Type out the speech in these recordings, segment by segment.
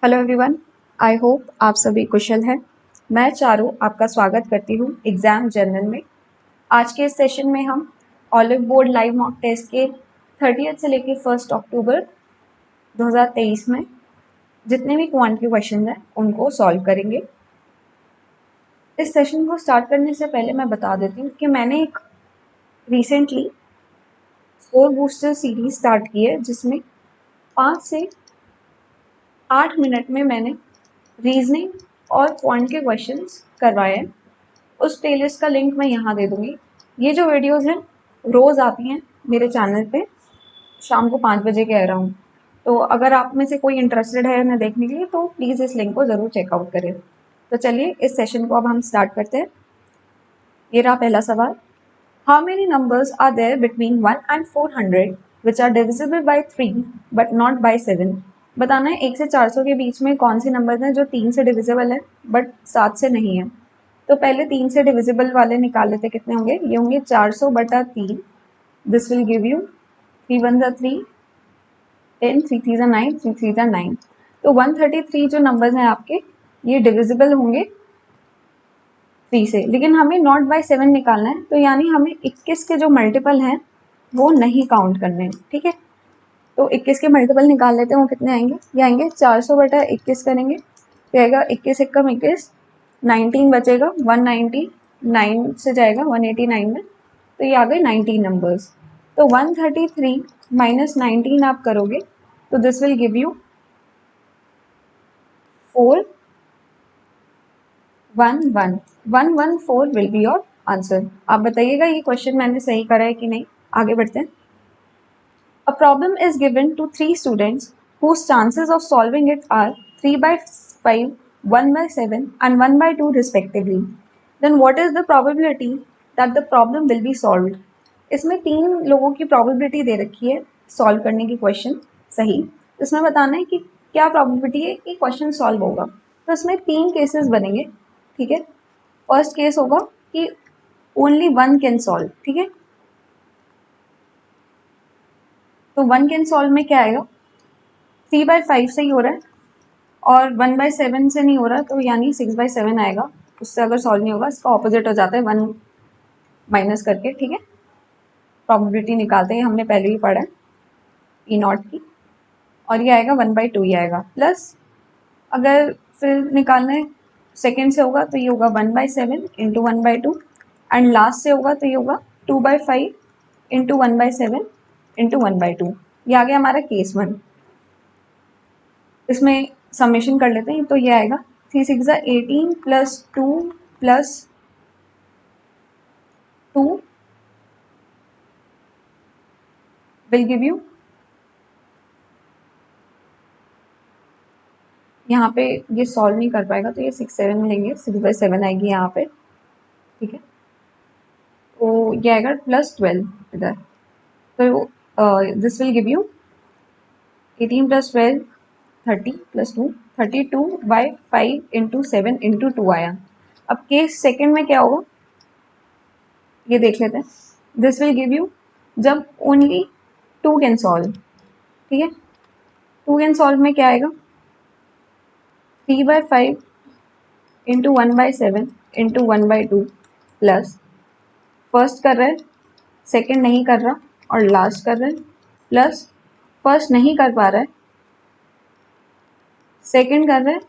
Hello everyone, I hope आप सभी कुशल हैं। मैं चारू आपका स्वागत करती हूँ एग्ज़ाम जर्नल में। आज के इस सेशन में हम Oliveboard live mock test के 30th से लेकर 1 अक्टूबर 2023 में जितने भी क्वांट के क्वेश्चन हैं उनको सॉल्व करेंगे। इस सेशन को स्टार्ट करने से पहले मैं बता देती हूँ कि मैंने एक recently score booster series start की है जिसमें 5 से 8 मिनट में मैंने रीजनिंग और क्वांट के क्वेश्चंस करवाए हैं। उस प्लेलिस्ट का लिंक मैं यहाँ दे दूँगी। ये जो वीडियोस हैं रोज़ आती हैं मेरे चैनल पे शाम को 5 बजे के अराउंड। तो अगर आप में से कोई इंटरेस्टेड है उन्हें देखने के लिए तो प्लीज़ इस लिंक को ज़रूर चेकआउट करें। तो चलिए इस सेशन को अब हम स्टार्ट करते हैं। ये रहा पहला सवाल। How many numbers are there between 1 and 400 which are divisible by 3 but not by 7। बताना है 1 से 400 के बीच में कौन से नंबर्स हैं जो 3 से डिविजिबल है बट 7 से नहीं है। तो पहले 3 से डिविजिबल वाले निकाल लेते, कितने होंगे? ये होंगे 400/3। This will give you 3 1 3 10, 3 3 9, 3 3 9। तो 133 जो नंबर्स हैं आपके ये डिविजिबल होंगे 3 से, लेकिन हमें नॉट बाय 7 निकालना है। तो यानी हमें 21 के जो मल्टीपल हैं वो नहीं काउंट करने हैं, ठीक है। तो 21 के मल्टीपल निकाल लेते हैं, वो कितने आएंगे? ये आएंगे 400/21 करेंगे तो आएगा 21 एकम 21, 19 बचेगा, 199 से जाएगा 189 में, तो ये आ गए 19 नंबर्स। तो 133 माइनस 19 आप करोगे तो this will give you 4114 will be your answer. आप बताइएगा ये क्वेश्चन मैंने सही करा है कि नहीं। आगे बढ़ते हैं। A problem is given to 3 students whose chances of solving it are 3/5, 1/7 and 1/2 respectively. Then what is the probability that the problem will be solved? इसमें 3 लोगों की probability दे रखी है solve करने की question सही। इसमें बताना है कि क्या probability है कि question solve होगा। तो इसमें 3 cases बनेंगे, ठीक है। फर्स्ट केस होगा कि only one can solve, ठीक है। तो 1 कैन सॉल्व में क्या आएगा? 3/5 से ही हो रहा है और 1/7 से नहीं हो रहा, तो यानी 6/7 आएगा। उससे अगर सॉल्व नहीं होगा, इसका ऑपोजिट हो जाता है 1 माइनस करके, ठीक है। प्रोबेबिलिटी निकालते हैं, हमने पहले ही पढ़ा है ई नॉट की, और ये आएगा 1/2 ही आएगा। प्लस अगर फिर निकालना है सेकेंड से होगा तो ये होगा 1/7 इंटू 1/2, एंड लास्ट से होगा तो ये होगा 2/5 इंटू 1/7 इंटू 1/2। ये आ गया हमारा केस 1। इसमें समेशन कर लेते हैं, तो ये आएगा 3 6 18 plus 2 plus 2 will give you, यहाँ पे ये सॉल्व नहीं कर पाएगा तो ये 6 7 में लेंगे, 6/7 आएगी यहाँ पे, ठीक है। तो ये आएगा प्लस 12 इधर, तो this will give you 18 plus 12 30 plus 2 32/5 into 7 into 2 आया। अब केस सेकेंड में क्या होगा ये देख लेते हैं। दिस विल गिव यू जब ओनली 2 कैन सॉल्व, ठीक है। 2 कैन सॉल्व में क्या आएगा? 3/5 इंटू 1/7 इंटू 1/2 प्लस फर्स्ट कर रहा है, सेकेंड नहीं कर रहा, और लास्ट कर रहा है, प्लस फर्स्ट नहीं कर पा रहा है, सेकेंड कर रहा है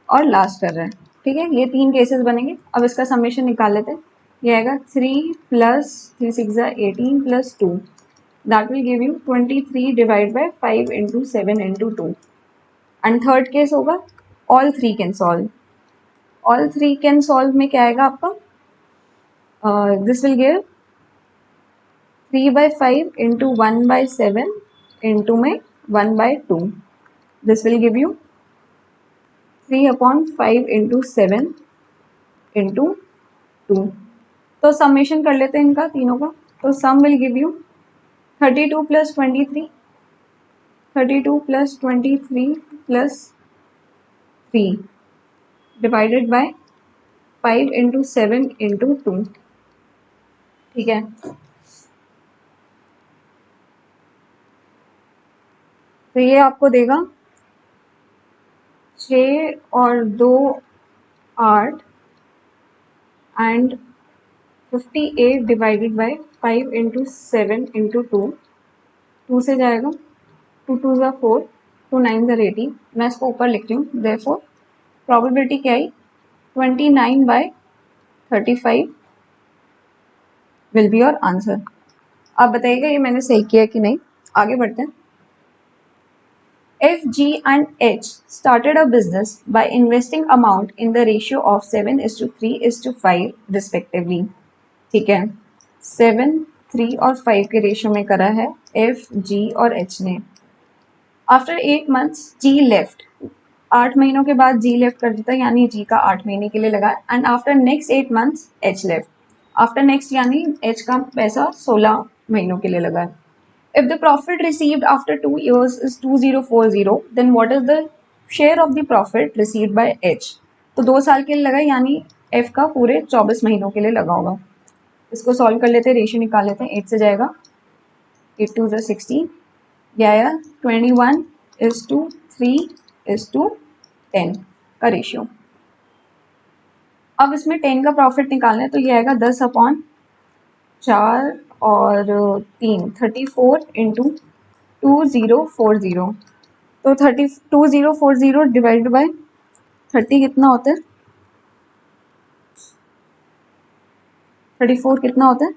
और लास्ट कर रहा है, ठीक है। ये 3 केसेस बनेंगे। अब इसका समेशन निकाल लेते हैं। ये आएगा 3 plus 3 6 18 plus 2, that will give you 23 divide by 5 into 7 into 2। And third case होगा all 3 can solve. All 3 can solve में क्या आएगा आपका? This will give 3/5 into 1/7 into में 1/2। This will give you 3/5 into 7 into 2। तो समेशन कर लेते हैं इनका तीनों का। तो sum will give you 32 plus 23, 32 plus 23 plus 3 divided by 5 into 7 into 2, ठीक है। तो ये आपको देगा 6 और 2 8 and 58 divided by 5 into 7 into 2 से जाएगा, 2 ज़ा 4, 2 9 ज़ा 18। मैं इसको ऊपर लिख रही हूँ, देयरफॉर प्रोबेबिलिटी क्या आई, 29/35 विल बी योर आंसर। आप बताइएगा ये मैंने सही किया कि नहीं। आगे बढ़ते हैं। F, G and H started a business by investing amount in the ratio of 7:3:5 respectively। ठीक है, 7, 3 और 5 के रेशियो में करा है F, G और H ने। आफ्टर 8 months G लेफ्ट, 8 महीनों के बाद G लेफ्ट कर देता है, यानी G का 8 महीने के लिए लगा। And after next 8 months H left, after next यानी H का पैसा 16 महीनों के लिए लगा है। If the profit received after 2 years is 2040, then what is the share of the profit received by H? तो 2 साल के लिए लगा, यानी F का पूरे 24 महीनों के लिए लगा होगा। इसको सॉल्व कर लेते हैं, रेशियो निकाल लेते हैं। 8 से जाएगा, 8 2 16, ये आया 21:3:10 का रेशियो। अब इसमें 10 का प्रॉफिट निकालना है, तो ये आएगा 10/4 और 3, 34 इंटू 2040। तो 2040 डिवाइडेड बाय 30 कितना होता है, 34 कितना होता है,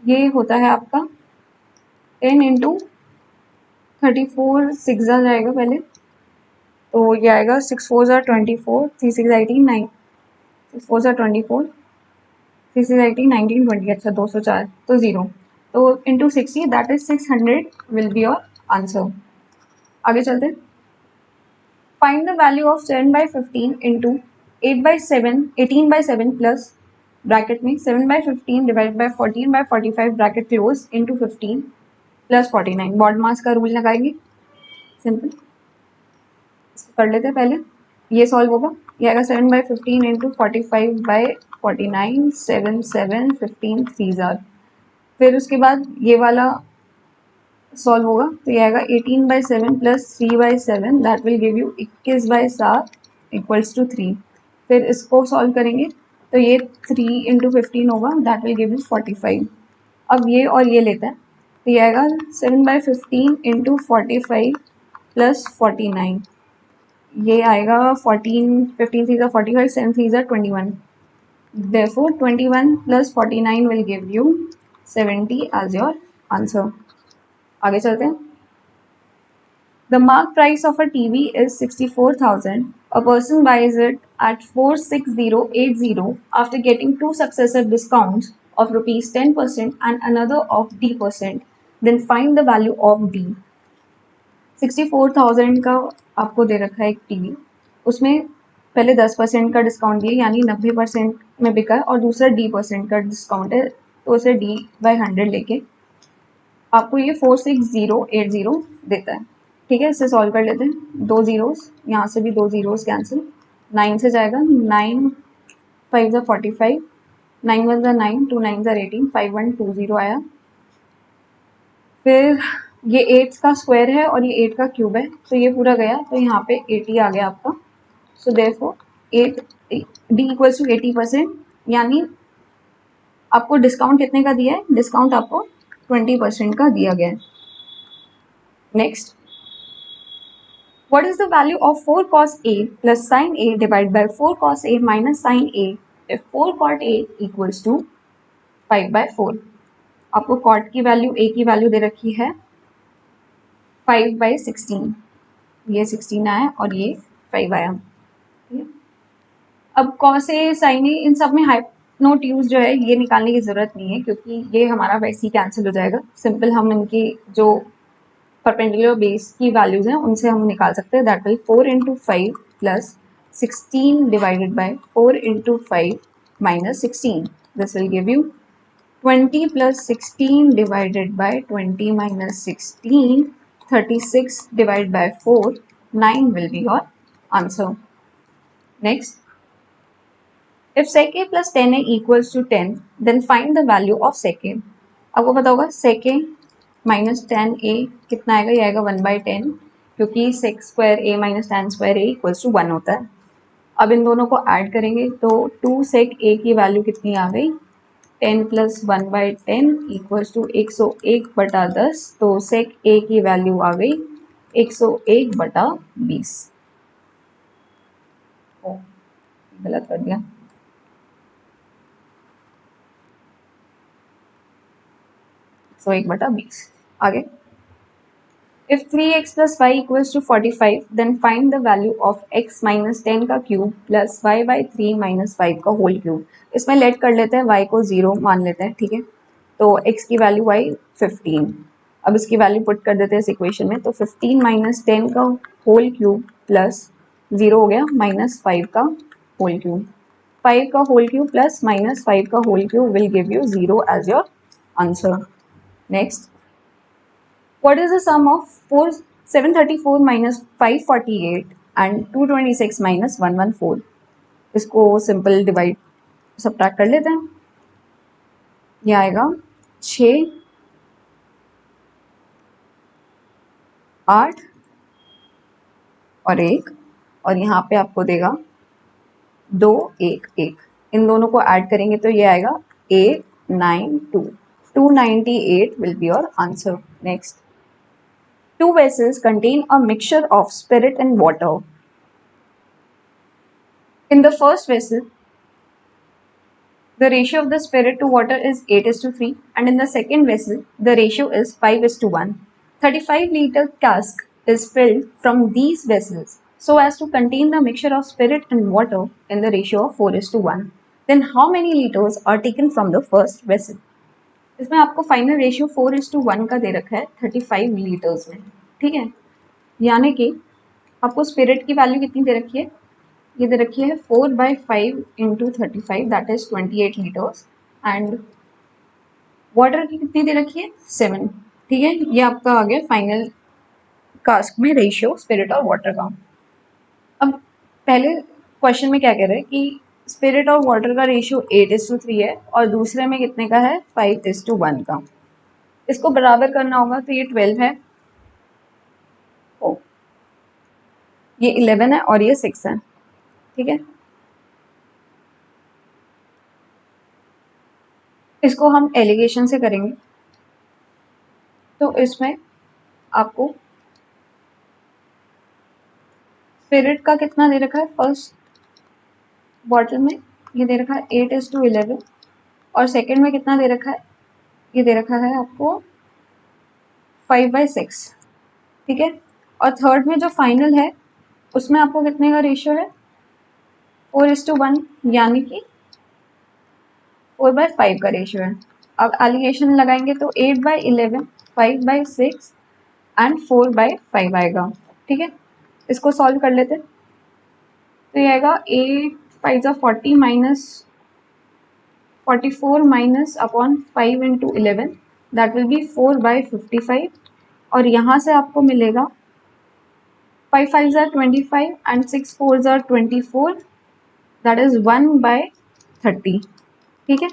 ये होता है आपका 10 इंटू 34, 6 जाएगा पहले, तो ये आएगा 6 4 24, 3 6 18, 9 6 4 24, 3 6 18, 19 20, अच्छा 204, तो 0, तो into 60, that is 600 will be your answer. आगे चलते हैं। Find the value of 7/15 into 8/7 18/7 plus bracket में 7/15 divide by 14/45 bracket close into 15 plus 49। BODMAS का रूल लगाएंगे, सिंपल। इसको कर लेते हैं पहले, ये सॉल्व होगा, ये आएगा 7/15 इंटू 45/49, 7 7 15 3 फिर उसके बाद ये वाला सॉल्व होगा, तो ये आएगा 18/7 plus 3/7, that will give you 21/7 equals to 3। फिर इसको सॉल्व करेंगे, तो ये 3 इंटू 15 होगा, दैट विल गिव यू 45। अब ये और ये लेते हैं, तो ये आएगा 7/15 इंटू 45 प्लस 49, ये आएगा 14, 15 3 45, 7 3 21, therefore 21 plus 49 will give you 70 as your answer। आगे चलते हैं। The mark price of a TV is 64,000. A person buys it at 46080 after getting 2 successive discounts of rupees 10% and another of D%. Then find the value of D। 64,000 का आपको दे रखा है एक TV, उसमें पहले 10% का डिस्काउंट दिया, यानी 90% में बिका है, और दूसरा D% का डिस्काउंट है, तो उसे D/100 लेके आपको ये 46080 देता है। ठीक है, इसे सॉल्व कर लेते हैं। 2 ज़ीरोज़, यहाँ से भी 2 ज़ीरोज़ कैंसिल, 9 से जाएगा, 9 5 45, 9 1 9, 2 9 18, 5120 आया। फिर ये 8 का स्क्वायर है और ये 8 का क्यूब है, तो ये पूरा गया, तो यहाँ पे 80 आ गया आपका। So therefore 8 D equals to 80%, यानी आपको डिस्काउंट कितने का दिया है, डिस्काउंट आपको 20% का दिया गया है। Next, what is the value of 4 cos A plus sin A divided by 4 cos A minus sin A if 4 cot A equals to 5/4। आपको cot की वैल्यू, A की वैल्यू दे रखी है 5/16, ये 16 आया और ये 5 आया। अब cos A sin A इन सब में हाइपोटेन्यूज जो है ये निकालने की जरूरत नहीं है, क्योंकि ये हमारा वैसे ही कैंसिल हो जाएगा। सिंपल हम इनकी जो परपेंडिकुलर बेस की वैल्यूज हैं उनसे हम निकाल सकते हैं। That will 4 into 5 plus 16 divided by 4 into 5 minus 16, this will give you 20 plus 16 divided by 20 minus 16, 36 divided by 4, 9 will be your answer. Next, if sec a plus 10a equals to 10, then find the value of sec a। आपको पता होगा sec a minus tan A कितना आएगा, ये आएगा 1/10, क्योंकि sec square A minus tan square A equals to 1 होता है। अब इन दोनों को ऐड करेंगे तो 2 सेक ए की वैल्यू कितनी आ गई, 10 प्लस 1/10 इक्वल्स टू 101/10, तो सेक ए की वैल्यू आ गई 101/20। ओ गलत कर दिया, 101/20। आगे, if 3x plus y equals to 45, then find the value of x minus 10 का cube plus y by 3 minus 5 का होल क्यूब। इसमें लेट कर लेते हैं, y को 0 मान लेते हैं, ठीक है। तो x की वैल्यू आई 15। अब इसकी वैल्यू पुट कर देते हैं इस इक्वेशन में, तो 15 माइनस 10 का होल क्यूब प्लस 0 हो गया माइनस 5 का होल क्यूब। 5 का होल क्यूब प्लस माइनस 5 का whole cube will give you 0 as your answer. Next, what is the sum of 734 minus 548 and 226 minus 114? इसको सिंपल डिवाइड सब्ट्रैक्ट कर लेते हैं। ये आएगा 6, 8 और 1, और यहाँ पे आपको देगा 2, 1, 1। इन दोनों को ऐड करेंगे तो ये आएगा 892, 298 will be your answer. Next, two vessels contain a mixture of spirit and water. In the first vessel, the ratio of the spirit to water is 8:3, and in the second vessel, the ratio is 5:1. 35-liter cask is filled from these vessels so as to contain the mixture of spirit and water in the ratio of 4:1. Then how many liters are taken from the first vessel? इसमें आपको final ratio 4:1 का दे रखा है 35 litres में, ठीक है। यानी कि आपको स्पिरिट की वैल्यू कितनी दे रखी है, ये दे रखी है 4/5 into 35, that is 28 litres, and water की कितनी दे रखी है 7, ठीक है। ये आपका आ गया फाइनल कास्ट में रेशियो स्पिरिट और वाटर का। अब पहले क्वेश्चन में क्या कह रहे हैं कि स्पिरिट और वाटर का रेशियो 8:3 है और दूसरे में कितने का है 5:1 का। इसको बराबर करना होगा तो ये 12 है, ओ ये 11 है और ये 6 है, ठीक है। इसको हम एलिगेशन से करेंगे तो इसमें आपको स्पिरिट का कितना दे रखा है, फर्स्ट बॉटल में ये दे रखा है 8:11, और सेकंड में कितना दे रखा है, ये दे रखा है आपको 5/6, ठीक है। और थर्ड में जो फाइनल है उसमें आपको कितने का रेशियो है 4:1, यानी कि 4/5 का रेशियो है। अब एलिगेशन लगाएंगे तो 8/11, 5/6 एंड 4/5 आएगा, ठीक है। इसको सॉल्व कर लेते, तो ये आएगा 8×5 = 40 minus 44 minus upon 5 into 11, that will be 4/55, और यहाँ से आपको मिलेगा 5×5 = 25 एंड 6×4 = 24, दैट इज 1/30, ठीक है।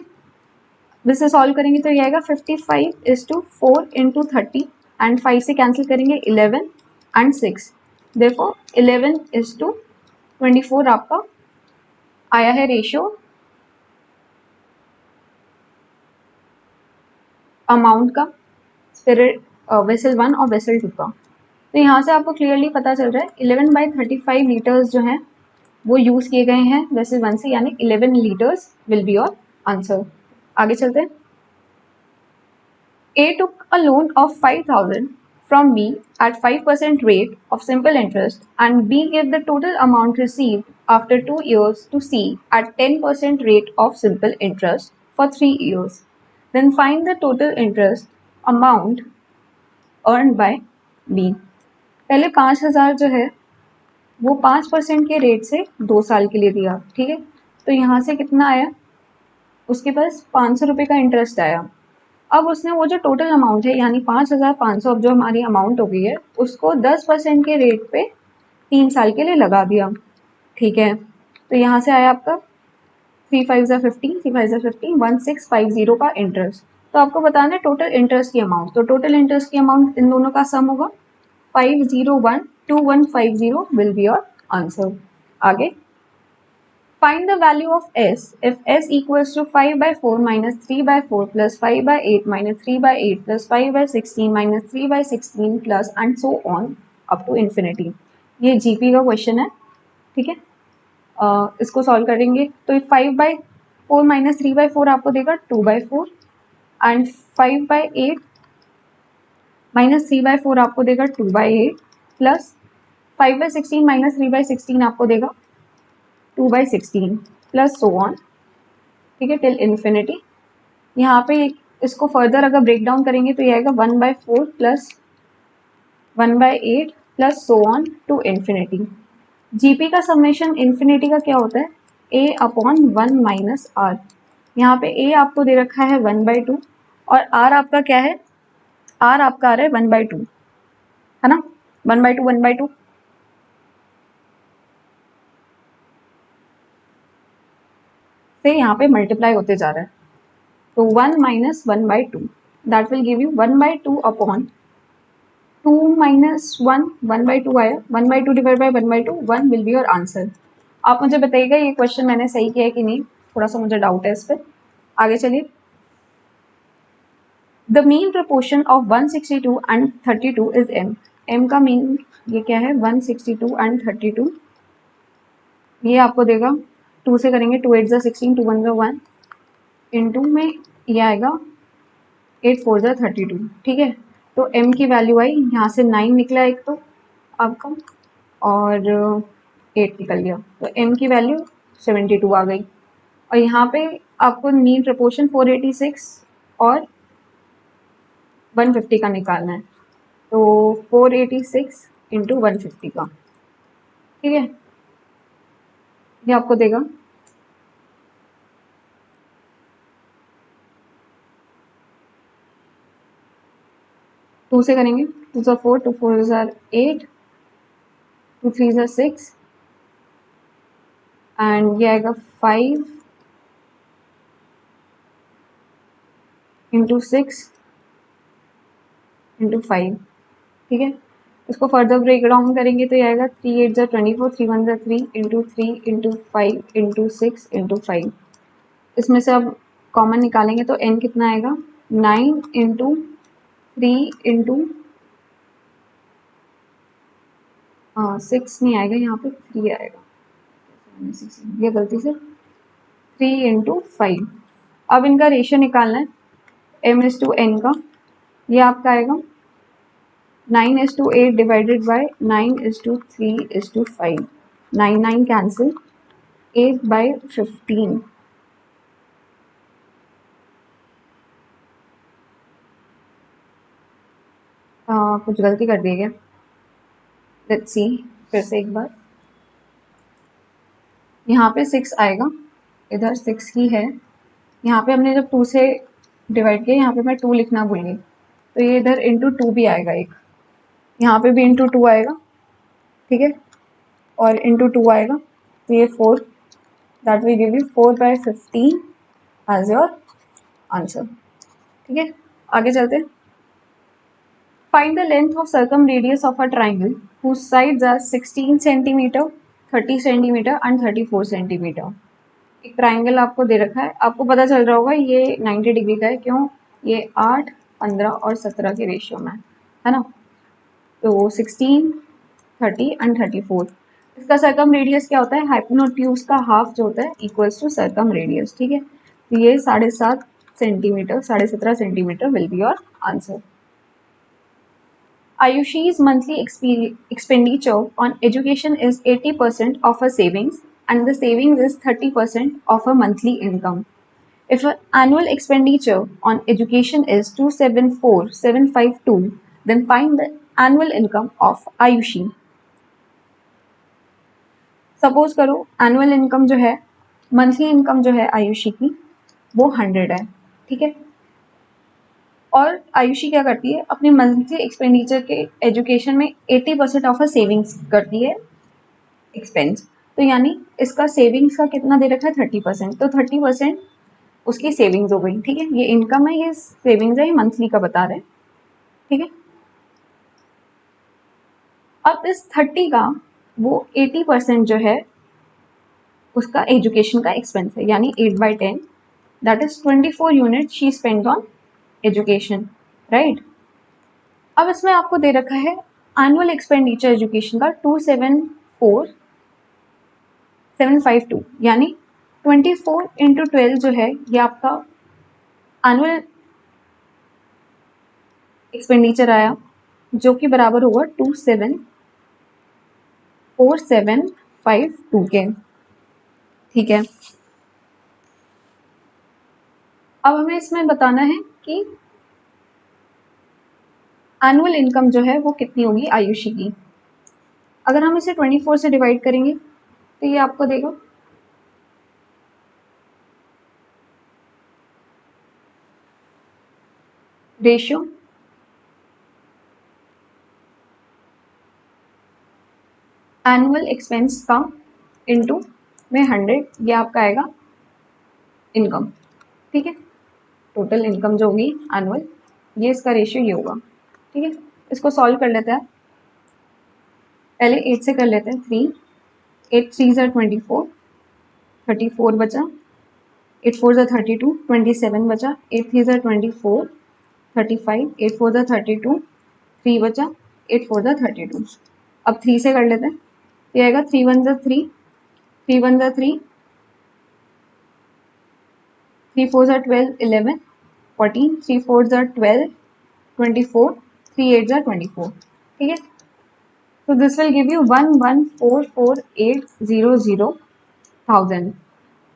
इसे सॉल्व करेंगे तो ये आएगा 55:4 इंटू 30, एंड 5 से कैंसिल करेंगे 11 एंड 6, देखो 11:24 आपका आया है रेशियो अमाउंट का स्पिरिट वेसल 1 और वेसल 2 का। तो यहाँ से आपको क्लियरली पता चल रहा है 11/35 लीटर्स जो हैं वो यूज़ किए गए हैं वेसल 1 से, यानी 11 litres will be your answer. आगे चलते हैं। A took a loan of 5,000 from B at 5% rate of simple interest, and B gave the total amount received after 2 years to C at 10% rate of simple interest for 3 years. Then find the total interest amount earned by B. पहले 5,000 जो है वो 5% के rate से 2 साल के लिए दिया, ठीक है। तो यहाँ से कितना आया, उसके पास 500 रुपये का इंटरेस्ट आया। अब उसने वो जो टोटल अमाउंट है यानी 5,500 अब जो हमारी अमाउंट हो गई है उसको 10% के रेट पे 3 साल के लिए लगा दिया, ठीक है। तो यहाँ से आया आपका 3×5 = 15, 3×5 = 15, 1650 का इंटरेस्ट। तो आपको बताना है टोटल इंटरेस्ट की अमाउंट। तो टोटल इंटरेस्ट की अमाउंट इन दोनों का सम होगा 5012150 विल बी योर आंसर। आगे find the value of s if s equals to 5/4 minus 3/4 plus 5/8 minus 3/8 plus 5/16 minus 3/16 plus and so on up to infinity। ये GP का question है, ठीक है। इसको सॉल्व करेंगे तो 5/4 माइनस 3/4 आपको देगा 2/4 एंड 5/8 माइनस 3/4 आपको देगा 2/8 प्लस 5/16 माइनस 3/16 आपको देगा 2/16 प्लस सो ऑन, ठीक है, टिल इन्फिनिटी। यहाँ पे इसको फर्दर अगर ब्रेक डाउन करेंगे तो ये आएगा 1/4 plus 1/8 plus so on to infinity. GP का समेशन इन्फिनिटी का क्या होता है, a अपॉन 1 माइनस आर। यहाँ पे a आपको दे रखा है 1/2 और r आपका क्या है, r आपका आ रहा है 1/2, है ना, 1/2 1/2 से यहाँ पे मल्टीप्लाई होते जा रहा है। तो 1 minus 1/2 that will give you 1/2 upon 2 minus 1 1/2 आया, 1/2 divide by 1/2 1 will be your answer. आप मुझे बताइएगा ये क्वेश्चन मैंने सही किया है कि नहीं, थोड़ा सा मुझे डाउट है इस पर। आगे चलिए। The mean proportion of 162 and 32 is m। m का मीन ये क्या है, 162 एंड 32। ये आपको देगा 2 से करेंगे, 2 8 16 2 1 1 इंटू में ये आएगा 8 4 32, ठीक है। तो m की वैल्यू आई यहाँ से 9 निकला एक तो आपका और 8 निकल गया, तो m की वैल्यू 72 आ गई। और यहाँ पे आपको मीन प्रपोर्शन 486 और 150 का निकालना है, तो 486 इंटू 150 का, ठीक है, ये आपको देगा 2 से करेंगे, 2 ज़ा 4 2 4 ज़ा 8 2 3 ज़ा 6 एंड ये आएगा 5 इंटू 6 इंटू 5, ठीक है। इसको फर्दर ब्रेक डाउन करेंगे तो ये आएगा 3 8 ज़ा 24 3 1 ज़ा 3 इंटू 3 इंटू 5 इंटू 6 इंटू 5। इसमें से अब कॉमन निकालेंगे तो n कितना आएगा, 9 इंटू 3 इंटू 6 नहीं आएगा, यहाँ पे 3 आएगा, ये गलती से 3 इंटू 5। अब इनका रेशियो निकालना है m/n का, ये आपका आएगा 9:8 डिवाइडेड बाय 9:3:5, 9 9 कैंसिल, 8/15। कुछ गलती कर दी क्या, लेट्स सी फिर से एक बार। यहाँ पे 6 आएगा, इधर 6 ही है, यहाँ पे हमने जब 2 से डिवाइड किया, यहाँ पे मैं 2 लिखना भूल गई, तो ये इधर इंटू 2 भी आएगा, एक यहाँ पे भी इंटू 2 आएगा, ठीक है, और इंटू 2 आएगा, तो ये 4, that will give you 4/15 as your answer, ठीक है। आगे चलते हैं। Find the length of circumradius of a triangle whose sides are 16 centimetre 30 centimetre and 34 centimetre. एक ट्राइंगल आपको दे रखा है, आपको पता चल रहा होगा ये 90 डिग्री का है, क्यों, ये 8 15 और 17 के रेशियो में है ना, तो 16 30 एंड 34। इसका सर्कम रेडियस क्या होता है, हाइपोटेन्यूज का हाफ जो होता है इक्वल्स टू सर्कम रेडियस, ठीक है। तो ये 7.5 centimetre 17.5 centimetre will be your answer. Ayushi's monthly expenditure on education is 80% of her savings and the savings is 30% of her monthly income. If her annual expenditure on education is 274,752, then find the annual income of Ayushi. Suppose करो annual income जो है, monthly income जो है आयुषी की वो 100 है, ठीक है। और आयुषी क्या करती है, अपनी मंथली एक्सपेंडिचर के एजुकेशन में 80% ऑफ सेविंग्स करती है एक्सपेंस, तो यानी इसका सेविंग्स का कितना दे रखा है 30%, तो 30% उसकी सेविंग्स हो गई, ठीक है। ये इनकम है, ये सेविंग्स है, ये मंथली का बता रहे हैं, ठीक है। अब इस 30 का वो 80% जो है उसका एजुकेशन का एक्सपेंस है, यानी 8/10, that is 24 unit she spend on education, right. अब इसमें आपको दे रखा है एनुअल एक्सपेंडिचर एजुकेशन का 274,752, यानी 24 इंटू 12 जो है ये आपका एनुअल एक्सपेंडिचर आया, जो कि बराबर होगा 274,752 के, ठीक है। अब हमें इसमें बताना है कि एनुअल इनकम जो है वो कितनी होगी आयुषी की। अगर हम इसे 24 से डिवाइड करेंगे तो ये आपको देगा रेशियो एनुअल एक्सपेंस का इनटू में 100, ये आपका आएगा इनकम, ठीक है। टोटल इनकम जो होगी एनुअल, ये इसका रेशियो ये होगा, ठीक है। इसको सॉल्व कर लेते हैं, पहले 8 से कर लेते हैं। 3 8 3 ज़ा 24, 34 बचा, 8 4 ज़ा 32, 27 बचा, 8 3 ज़ा 24, 35, 8 4 ज़ा 32, 3 बचा, 8 4 ज़ा 32। अब 3 से कर लेते हैं, ये आएगा 3 1 ज़ा 3, 3 1 ज़ा 3, 3 4 ज़ा 12, 11, 14, 3 4 ज़ा 12, 24, 3 8 ज़ा 24, ठीक है। तो दिस विल गिव यू 11,44,800,000।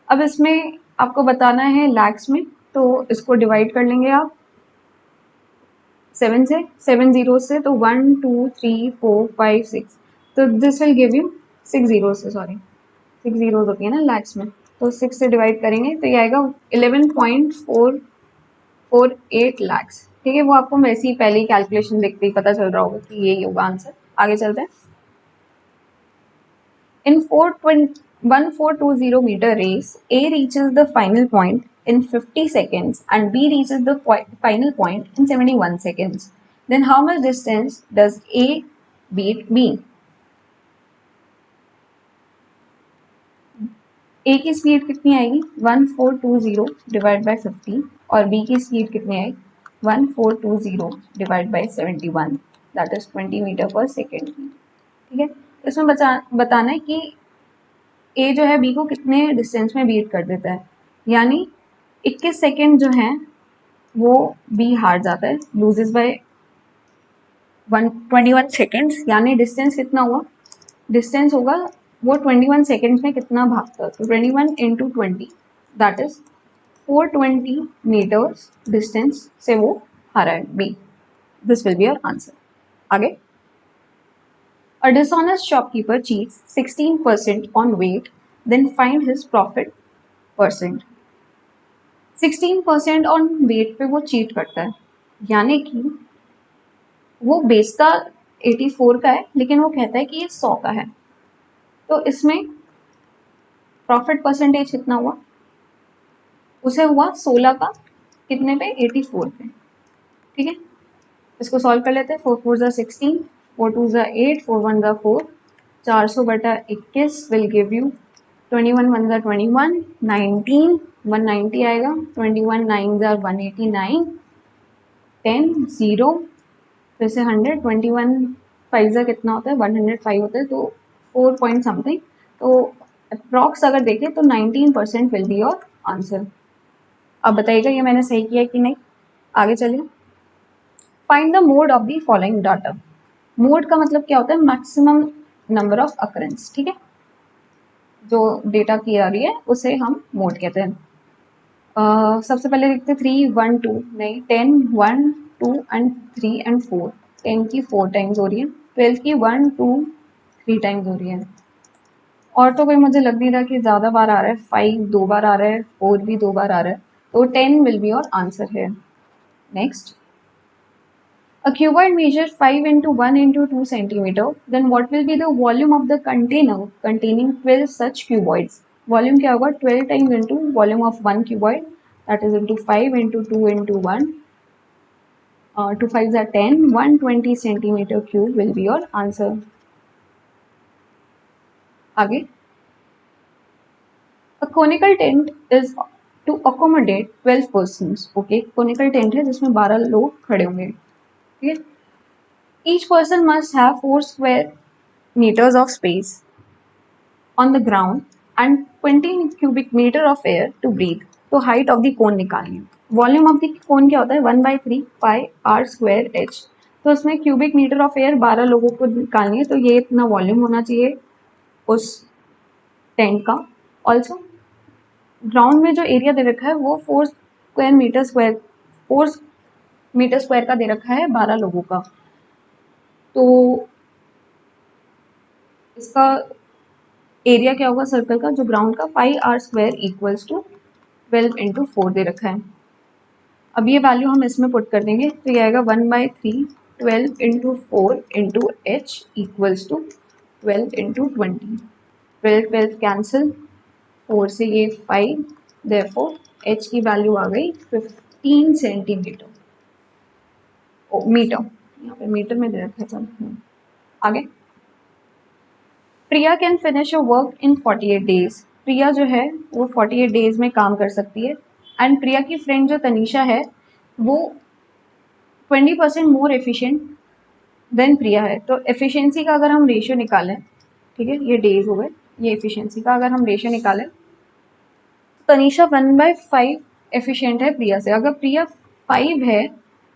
अब इसमें आपको बताना है लैक्स में, तो इसको डिवाइड कर लेंगे आप 7 से, 7 जीरो से, तो 1 2 3 4 5 6, तो this will give you 6 zero से, सॉरी 6 जीरोज होती है ना लैक्स में, तो 6 से डिवाइड करेंगे तो ये आएगा 11.448 लैक्स, ठीक है। वो आपको वैसे ही पहले ही कैलकुलेशन देखते ही पता चल रहा होगा कि यही होगा आंसर। आगे चलते हैं। In 1420 meter race, A reaches the final point in 50 seconds and B reaches the final point in 71 seconds. Then how much distance does A beat B? A की स्पीड कितनी आएगी 1420 डिवाइड बाय 50 और B की speed कितनी आएगी 1420 divide by 71, that is 20 metre per second, ठीक है। इसमें बताना है कि ए जो है बी को कितने डिस्टेंस में बीट कर देता है, यानी 21 सेकेंड जो है वो बी हार जाता है, लूजेस बाय 21 सेकेंड्स, यानी डिस्टेंस कितना हुआ, डिस्टेंस होगा वो 21 सेकेंड्स में कितना भागता है, तो 21 into 20, that is 420 metres distance से वो हारा है B. This will be your answer. आगे, a dishonest shopkeeper cheats 16% on weight, then find his profit percent। 16% on weight पे वो चीट करता है, यानी कि वो बेचता 84 का है लेकिन वो कहता है कि ये 100 का है, तो इसमें प्रॉफिट परसेंटेज कितना हुआ, उसे हुआ 16 का कितने पे 84 पे, ठीक है। इसको सॉल्व कर लेते हैं। 4 4 ज़ा 16, 4 2 ज़ा 8, 4 1 ज़ा 4, 400/21 विल गिव यू 21 1 ज़ा 21, 19, 190 आएगा, 21 9 ज़ा 189, 10 0, फिर से 100, 21 5 ज़ा कितना होता है 105 होता है, तो 4 पॉइंट समथिंग, तो अप्रॉक्स अगर देखें तो 19% विल बी योर आंसर। अब बताइएगा ये मैंने सही किया कि नहीं। आगे चलिए, find the mode of the following data. Mode का मतलब क्या होता है, मैक्सिमम नंबर ऑफ अकरेंस, ठीक है। जो डेटा की आ रही है उसे हम मोड कहते हैं। सबसे पहले देखते 3 1 2, नहीं 10 1 2 एंड 3 एंड 4, 10 की 4 टाइम्स हो रही है, 12 की 1 2 3 टाइम्स हो रही है, और तो कोई मुझे लग नहीं रहा कि ज़्यादा बार आ रहा है, 5 2 बार आ रहा है, 4 भी 2 बार आ रहा है, तो 10 विल बी योर आंसर है। Next, a cuboid measures 5 into 1 into 2 centimeter, then what will be the volume of the container containing 12 such cuboids? Volume क्या होगा 12 times into volume of 1 cuboid, that is into 5 into 2 into 1, 2 5s are 10, 120 centimeter cube will be your answer. आगे, a conical tent is to accommodate 12 persons. Okay, conical tent है जिसमें 12 लोग खड़े होंगे. ठीक है. Each person must have 4 square meters of space on the ground and 20 cubic meter of air to breathe. तो height of the cone निकालनी है. वॉल्यूम ऑफ द कोन क्या होता है 1/3 पाई आर स्क्वायर एच. तो उसमें क्यूबिक मीटर ऑफ एयर 12 लोगों को निकालनी है, तो ये इतना वॉल्यूम होना चाहिए उस टेंट का. ऑल्सो ग्राउंड में जो एरिया दे रखा है वो 4 मीटर स्क्वायर का दे रखा है 12 लोगों का. तो इसका एरिया क्या होगा सर्कल का जो ग्राउंड का pi r square equals to 12 into 4 दे रखा है. अब ये वैल्यू हम इसमें पुट कर देंगे तो ये आएगा 1/3 12 into 4 into H equals to 12 into 20. 12 cancel, 4 से ये 5, देयरफॉर एच की वैल्यू आ गई 15 सेंटीमीटर मीटर. यहाँ पे मीटर में दे रखा है. चल आगे, Priya can finish your work in 48 days. Priya जो है वो 48 डेज में काम कर सकती है. एंड प्रिया की फ्रेंड जो तनीषा है वो 20% मोर एफिशिएंट देन प्रिया है. तो एफिशिएंसी का अगर हम रेशियो निकालें, ठीक है, ये डेज हो गए, ये एफिशिएंसी का अगर हम रेशियो निकालें तो तनीषा 1/5 एफिशिएंट है प्रिया से. अगर प्रिया 5 है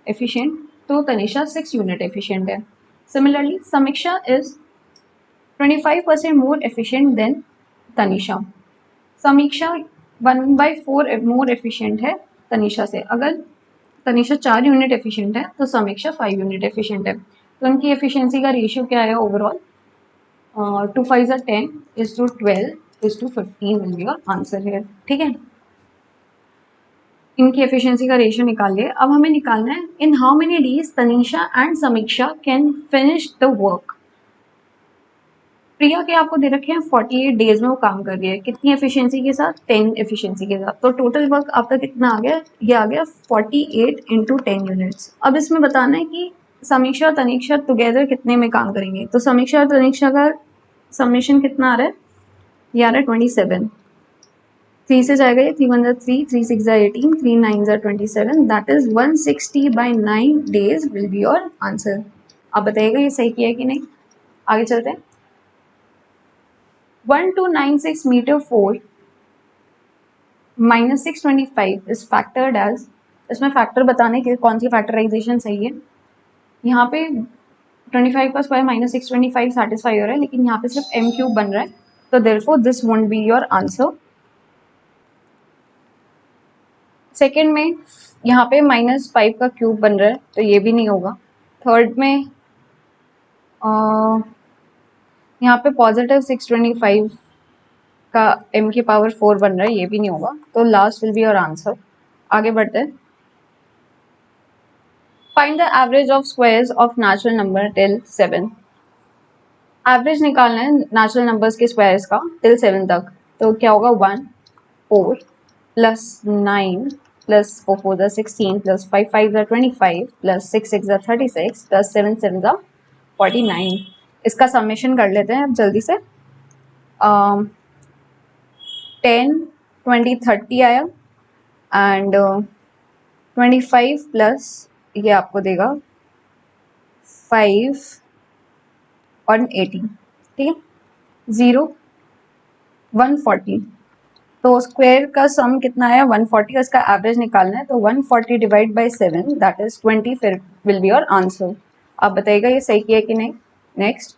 एफिशिएंट तो तनीषा 6 यूनिट एफिशिएंट है. सिमिलरली समीक्षा is 25% more efficient than Tanisha. समीक्षा 1/4 मोर एफिशिएंट है तनीषा से. अगर तनीषा 4 यूनिट एफिशिएंट है तो समीक्षा 5 यूनिट एफिशिएंट है. तो उनकी एफिशिएंसी का रेशियो क्या है overall 2 5s are 10 is to 12 is to 15 will be your answer here. ठीक है, इनकी एफिशिएंसी का रेशियो निकाल लिए. अब हमें निकालना है in how many days Tanisha and समीक्षा कैन फिनिश द वर्क. प्रिया के आपको दे रखे हैं 48 डेज में वो काम कर रही है. कितनी एफिशिएंसी के साथ 10 एफिशिएंसी के साथ. तो टोटल वर्क आपका कितना आ गया, ये आ गया 48 इंटू 10 यूनिट्स. अब इसमें बताना है कि समीक्षा और तनीषा टुगेदर कितने में काम करेंगे. तो समीक्षा और तनीषा का समेशन कितना आ रहा है, ये आ रहा है 27. 3 से जाएगा ये 3 1 3 3 6 18 3 9 27. That is 160/9 days will be your answer. आप बताइएगा ये सही किया है कि नहीं. आगे चलते हैं. 1296 meter 4 minus 625 is factored as. इसमें फैक्टर बताने के कौन सी फैक्टराइजेशन सही है. यहाँ पे 25 का स्क्वायर माइनस 625 सेटिस्फाई हो रहा है, लेकिन यहाँ पे सिर्फ m क्यूब बन रहा है. तो therefore this won't be your answer. Second में यहाँ पे -5 का क्यूब बन रहा है तो ये भी नहीं होगा. थर्ड में यहाँ पे पॉजिटिव 625 का m की पावर 4 बन रहा है, ये भी नहीं होगा. तो last will be your answer. आगे बढ़ते हैं. Find the average of squares of natural number till 7. Average निकालना है नेचुरल नंबर्स के स्क्वायर्स का टिल 7 तक. तो क्या होगा 1 4 plus 9 plus 4 4 16 plus 5 5 25 plus 6 6 36 plus 7 7 49. इसका समेशन कर लेते हैं अब जल्दी से. 10 20 30 आया एंड 25 प्लस ये आपको देगा 5 और 18. ठीक है, 0 140. तो स्क्वायर का सम कितना आया 140. इसका एवरेज निकालना है तो 140 डिवाइड बाई 7 दैट इज 20 फिर विल बी योर आंसर. आप बताइएगा ये सही किया कि नहीं. Next,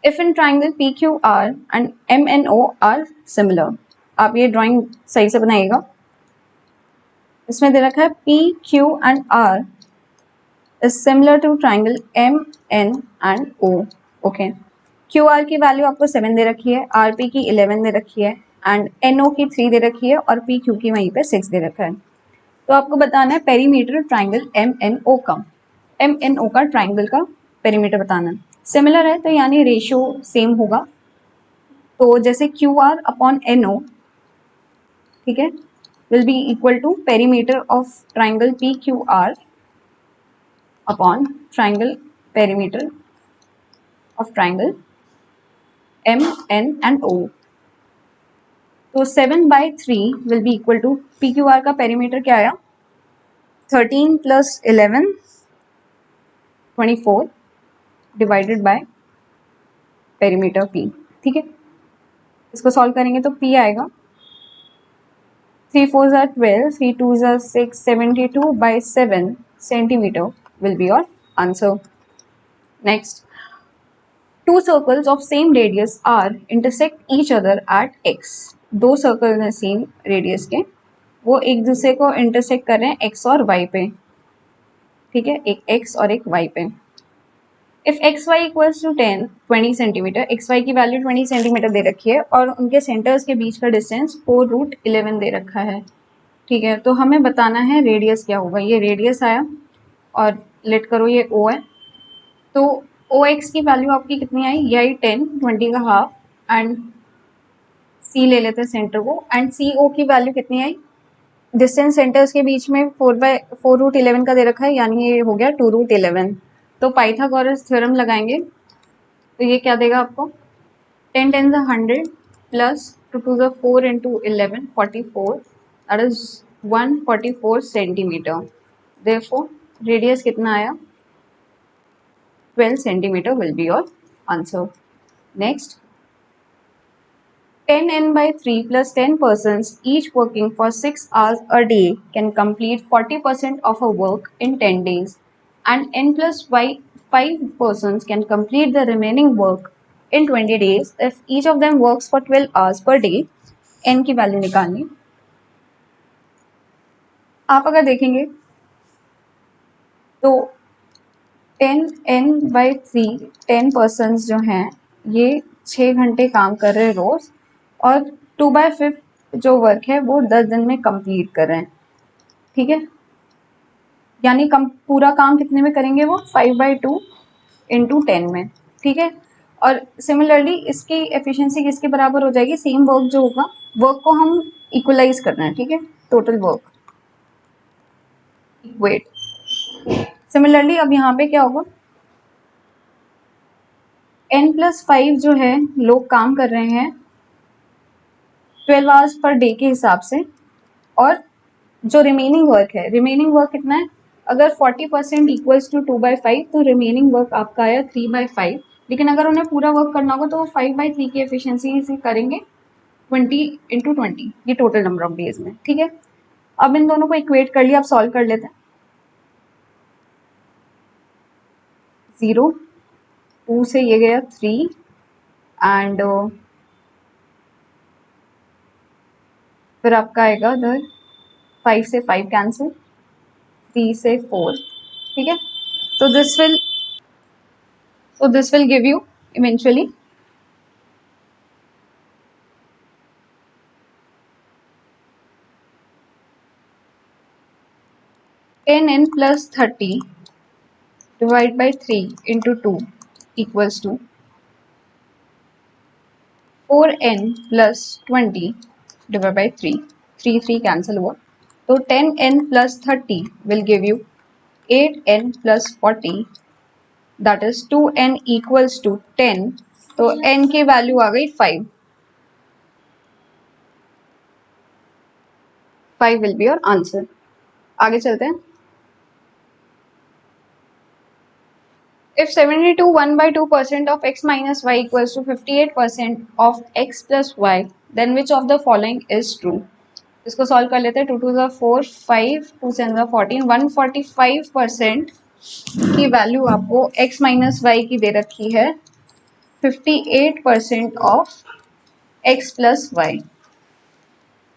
if in triangle PQR and MNO are similar. आप ये ड्राइंग सही से बनाइएगा. इसमें दे रखा है PQ and R is similar to triangle MN and O. Okay, QR की वैल्यू आपको 7 दे रखी है, RP की 11 दे रखी है एंड NO की 3 दे रखी है और PQ की वहीं पे 6 दे रखा है. तो आपको बताना है पेरीमीटर ट्राइंगल MNO का. MNO का ट्राइंगल का पेरीमीटर बताना है. सिमिलर है तो यानी रेशियो सेम होगा. तो जैसे QR अपॉन NO, ठीक है, will be equal to perimeter of triangle PQR upon triangle perimeter of triangle MN and O. तो 7/3 will be equal to PQR का perimeter क्या आया 13 plus 11 24 divided by perimeter P. ठीक है, इसको सॉल्व करेंगे तो P आएगा 3 4s are 12, 3 2s are 6, 72/7 centimeter will be your answer. Next, two circles of same radius are intersect each other at x. दो सर्कल हैं सेम रेडियस के, वो एक दूसरे को इंटरसेक्ट कर रहे हैं x और y पे. ठीक है, एक x और एक y पे. If X Y equals to 20 centimetre, X Y की वैल्यू 20 सेंटीमीटर दे रखी है और उनके सेंटर्स के बीच का डिस्टेंस 4√11 दे रखा है. ठीक है, तो हमें बताना है रेडियस क्या होगा. ये रेडियस आया और लेट करो ये ओ है, तो ओ एक्स की वैल्यू आपकी कितनी आई, ये आई 10, 20 का हाफ, एंड सी ले लेते हैं सेंटर को, एंड सी ओ की वैल्यू कितनी आई, डिस्टेंस सेंटर्स के बीच में 4/4√11 का दे रखा है, यानी ये हो गया 2√11. तो पाइथागोरस थ्योरम लगाएंगे तो ये क्या देगा आपको 10 10 100 plus 2 2 4 into 11 44, that is 144 centimetre. Therefore radius कितना आया 12 centimetre will be your answer. Next, 10n/3 plus 10 persons each working for 6 hours a day can complete 40% of a work in 10 days, and n plus 5 persons can complete the remaining work in 20 days if each of them works for 12 hours per day. n की value निकालनी. आप अगर देखेंगे तो 10n/3 10 persons जो हैं ये 6 घंटे काम कर रहे हैं रोज, और 2/5 जो वर्क है वो 10 दिन में कंप्लीट कर रहे हैं. ठीक है, यानी पूरा काम कितने में करेंगे वो 5/2 into 10 में. ठीक है, और सिमिलरली इसकी एफिशिएंसी किसके बराबर हो जाएगी, सेम वर्क जो होगा, वर्क को हम इक्वलाइज करना है. ठीक है, टोटल वर्क इक्वेट. सिमिलरली अब यहाँ पे क्या होगा, n+5 जो है लोग काम कर रहे हैं 12 आवर्स पर डे के हिसाब से, और जो रिमेनिंग वर्क है, रिमेनिंग वर्क कितना है, अगर 40% इक्वल्स टू 2/5 तो रिमेनिंग वर्क आपका आया 3/5. लेकिन अगर उन्हें पूरा वर्क करना होगा तो वो 5/3 की एफिशिएंसी से करेंगे 20 into 20, ये टोटल नंबर ऑफ डेज में. ठीक है, अब इन दोनों को इक्वेट कर लिया, अब सॉल्व कर लेते हैं. 0 2 से ये गया 3 एंड फिर आपका आएगा इधर 5 से 5 कैंसिल, 3 से 4. ठीक है, so this will give you eventually n plus 30 divided by 3 into 2 equals to 4n plus 20 divided by 3. 3 cancel हुआ, तो 10n plus 30 will give you 8n plus 40, that is 2n equals to 10. तो n की value आ गई 5. 5 will be your answer. आगे चलते हैं. If 72 1/2% of x minus y equals to 58% of x plus y, then which of the following is true? इसको solve कर लेते हैं. 2 2 4 5 2 7 14, 145% की वैल्यू आपको x माइनस वाई की दे रखी है 58% ऑफ x प्लस वाई.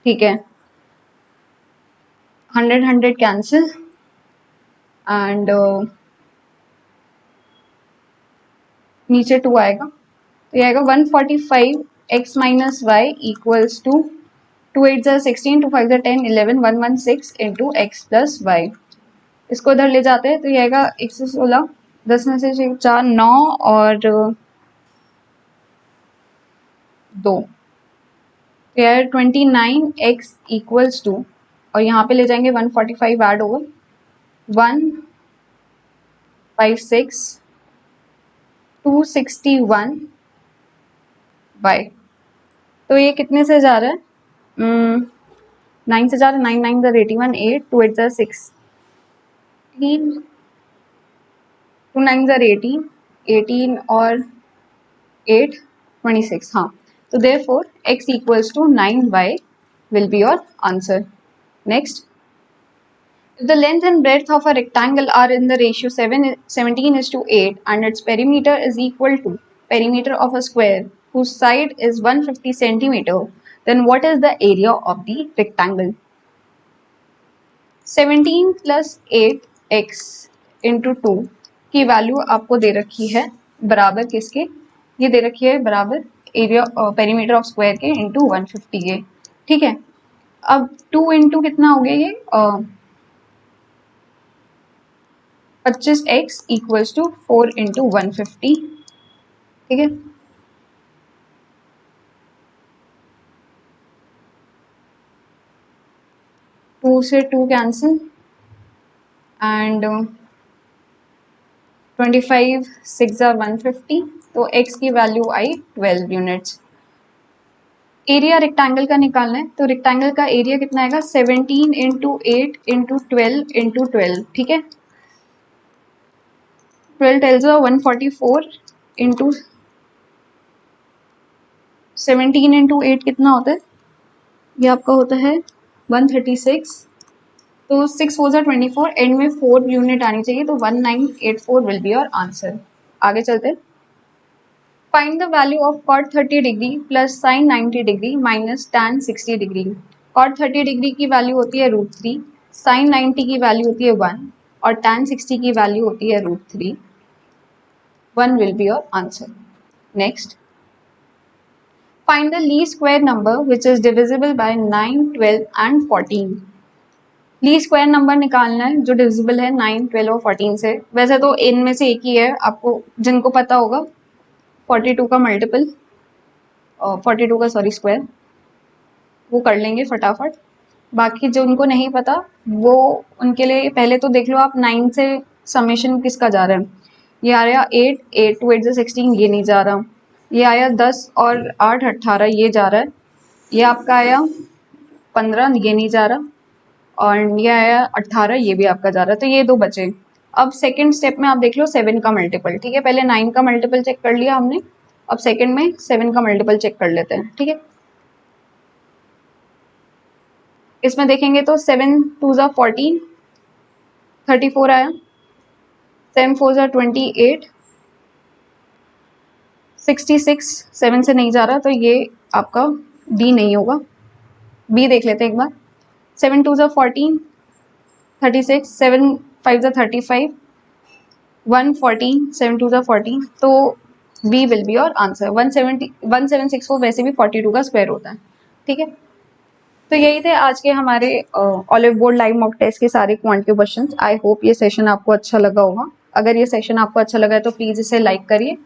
ठीक है, 100 कैंसिल एंड नीचे 2 आएगा, तो ये आएगा 145 x minus Y equals to 2 8 16, 2 5 10 11, 116 into X plus Y. इसको इधर ले जाते हैं तो ये आएगा 116, 10 में से 4 9 और 2, तो यार 29x इक्वल्स टू और यहाँ पे ले जाएंगे 145 ऐड ओवर 156 261 बाय, तो ये कितने से जा रहा है? 9 से जा रहा है, 9 9 ज़र 81, 8 2 8 ज़र 16, 2 9 ज़र 18, 18 और 8 26, हाँ, तो therefore x equals to 9y will be your answer. Next, if the length and breadth of a rectangle are in the ratio 17:8 and its perimeter is equal to perimeter of a square whose side is 150 centimeter, then what is the area of the rectangle? 17 plus 8x into 2 की value आपको दे रखी है बराबर किसके? ये दे रखी है बराबर एरिया पेरीमीटर ऑफ स्क्वायर के इंटू 150 के, ठीक है। अब 2 इंटू कितना हो गया ये 25x इक्वल्स टू 4 इंटू 150, ठीक है। टू से 2 कैंसिल एंड 25 6 150, तो x की वैल्यू आई 12 यूनिट्स। एरिया रेक्टेंगल का निकालना है, तो रेक्टेंगल का एरिया कितना आएगा 17 इंटू 8 इंटू 12 इंटू 12, ठीक है। 12 टेल्स 144 इंटू 17 इंटू 8 कितना होता है? ये आपका होता है 136, तो 6 4 24, एंड में 4 यूनिट आनी चाहिए, तो 1984 विल बी योर आंसर। आगे चलते हैं। Find the value of cot 30 degree plus sin 90 degree minus tan 60 degree. cot 30 degree की वैल्यू होती है √3, sin 90 की वैल्यू होती है 1 और tan 60 की वैल्यू होती है √3। 1 will be your answer. Next, find the least square number which is divisible by 9, 12 and 14. Least square number निकालना है जो डिविजिबल है 9, 12 और 14 से। वैसे तो इनमें से एक ही है, आपको जिनको पता होगा 42 का मल्टीपल 42 का सॉरी स्क्वायर वो कर लेंगे फटाफट। बाकी जो उनको नहीं पता वो उनके लिए पहले तो देख लो आप 9 से समेशन किसका जा रहा है। ये आ रहा 8 8 2 8 से 16, ये नहीं जा रहा। ये आया 10 और 8 18, ये जा रहा है। ये आपका आया 15, ये नहीं जा रहा। और ये आया 18, ये भी आपका जा रहा है। तो ये दो बचे। अब सेकंड स्टेप में आप देख लो 7 का मल्टीपल, ठीक है। पहले 9 का मल्टीपल चेक कर लिया हमने, अब सेकंड में 7 का मल्टीपल चेक कर लेते हैं, ठीक है। इसमें देखेंगे तो 7 2 ज़ा 14, 34 आया, 7 4 ज़ा 28, 66, 7 से नहीं जा रहा, तो ये आपका डी नहीं होगा। बी देख लेते हैं एक बार। 7 2 ज़ा 14, 36, 7 5 ज़ा 35, 114, 7 2 ज़ा 14, तो B will be your answer. 1764 वैसे भी 42 का स्क्वायर होता है, ठीक है। तो यही थे आज के हमारे Oliveboard live mock test के सारे क्वांटिटी क्वेश्चंस। आई होप ये सेशन आपको अच्छा लगा होगा। अगर ये सेशन आपको अच्छा लगा है तो प्लीज़ इसे लाइक करिए,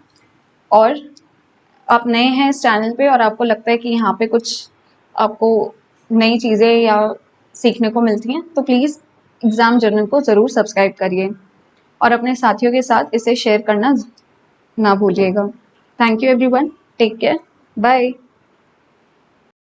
और आप नए हैं इस चैनल पे और आपको लगता है कि यहाँ पे कुछ आपको नई चीज़ें या सीखने को मिलती हैं, तो प्लीज़ एग्ज़ाम जर्नल को ज़रूर सब्सक्राइब करिए और अपने साथियों के साथ इसे शेयर करना ना भूलिएगा। Thank you everyone, take care, bye.